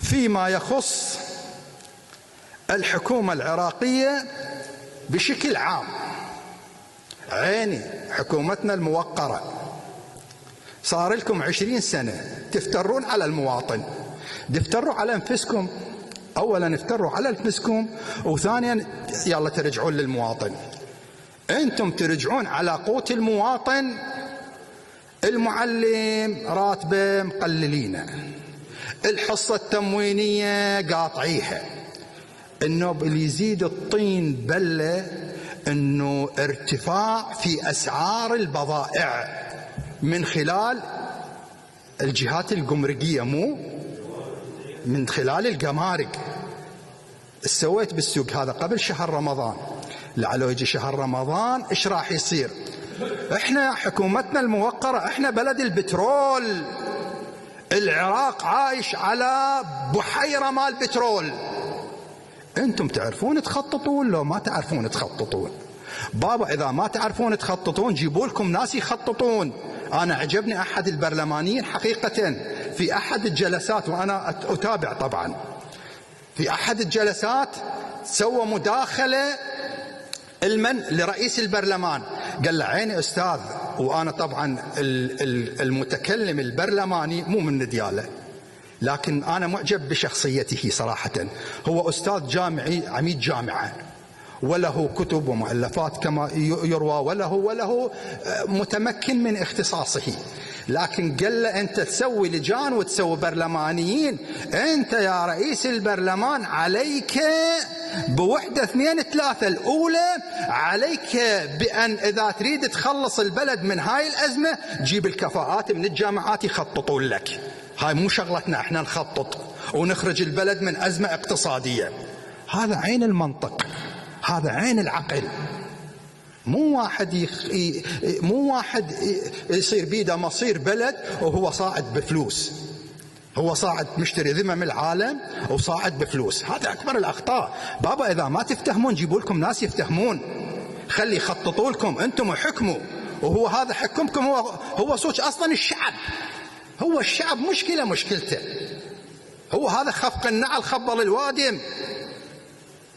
فيما يخص الحكومة العراقية بشكل عام. عيني حكومتنا الموقرة، صار لكم 20 سنة تفترون على المواطن، تفتروا على انفسكم. اولا افتروا على انفسكم، وثانيا يلا ترجعون للمواطن. انتم ترجعون على قوت المواطن. المعلم راتبه مقللينه، الحصة التموينية قاطعيها. انه اللي يزيد الطين بلة انه ارتفاع في اسعار البضائع من خلال الجهات الجمركية، مو من خلال الجمارك. سويت بالسوق هذا قبل شهر رمضان، لعله يجي شهر رمضان ايش راح يصير؟ احنا حكومتنا الموقرة، احنا بلد البترول. العراق عايش على بحيرة مال بترول. انتم تعرفون تخططون لو ما تعرفون تخططون؟ بابا اذا ما تعرفون تخططون جيبوا لكم ناس يخططون. انا عجبني احد البرلمانيين حقيقة في احد الجلسات، وانا اتابع طبعا، في احد الجلسات سوى مداخلة لرئيس البرلمان، قال له عيني استاذ، وانا طبعا المتكلم البرلماني مو من دياله، لكن انا معجب بشخصيته صراحة. هو استاذ جامعي، عميد جامعة، وله كتب ومؤلفات كما يروى، وله متمكن من اختصاصه. لكن قال له انت تسوي لجان وتسوي برلمانيين، انت يا رئيس البرلمان عليك بوحدة 2 3. الاولى عليك بان اذا تريد تخلص البلد من هاي الازمة جيب الكفاءات من الجامعات يخططون لك. هاي مو شغلتنا احنا نخطط ونخرج البلد من ازمة اقتصادية. هذا عين المنطق، هذا عين العقل. مو واحد يصير بيده مصير بلد وهو صاعد بفلوس، هو صاعد مشتري ذمم العالم وصاعد بفلوس. هذا اكبر الاخطاء. بابا اذا ما تفتهمون جيبوا لكم ناس يفتهمون، خلي يخططوا لكم، انتم حكموا. وهو هذا حكمكم هو صوت اصلا الشعب. هو الشعب مشكلته، هو هذا خفق النعل خبل الوادم.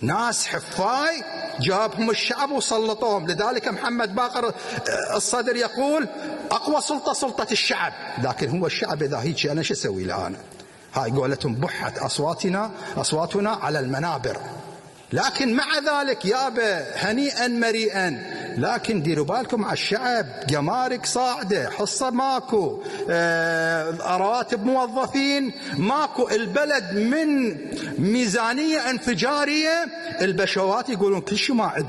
ناس حفاي جابهم الشعب وسلطوهم. لذلك محمد باقر الصدر يقول اقوى سلطة الشعب. لكن هو الشعب اذا هيك انا شو اسوي له انا؟ هاي قولتهم بحت اصواتنا على المنابر. لكن مع ذلك يابا هنيئا مريئا. لكن ديروا بالكم على الشعب، جمارك صاعده، حصه ماكو، رواتب موظفين ماكو، البلد من ميزانيه انفجاريه. البشوات يقولون كل شيء ما عندنا.